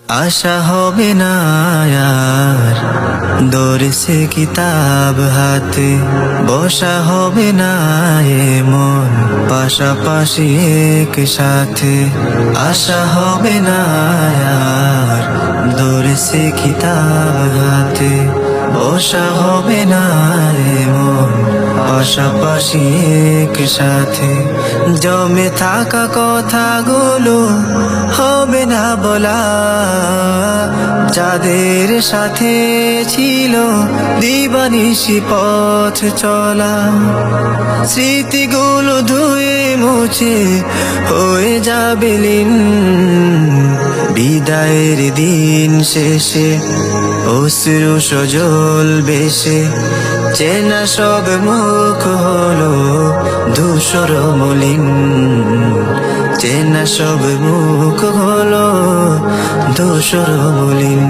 আশা হবে না আর দরসে কিতাব হাতে, বসা হবে না এমন পাশাপাশি একসাথে। আশা হবে না আর দরসে কিতাব হাতে, বসা হবে না এমন পাশাপাশি একসাথে। জমে থাকা কথাগুলো হবে না বলা, যাদের সাথে ছিল দিবানিশি পথ চলা। স্মৃতিগুলো ধুয়ে মুছে হয়ে যাবে লীন, বিদায়ের দিন শেষে অশ্রু সজল বেশে। চেনা সব মুখ হলো ধূসর মলিন, চেনা সব মুখ হলো ধূসর মলিন।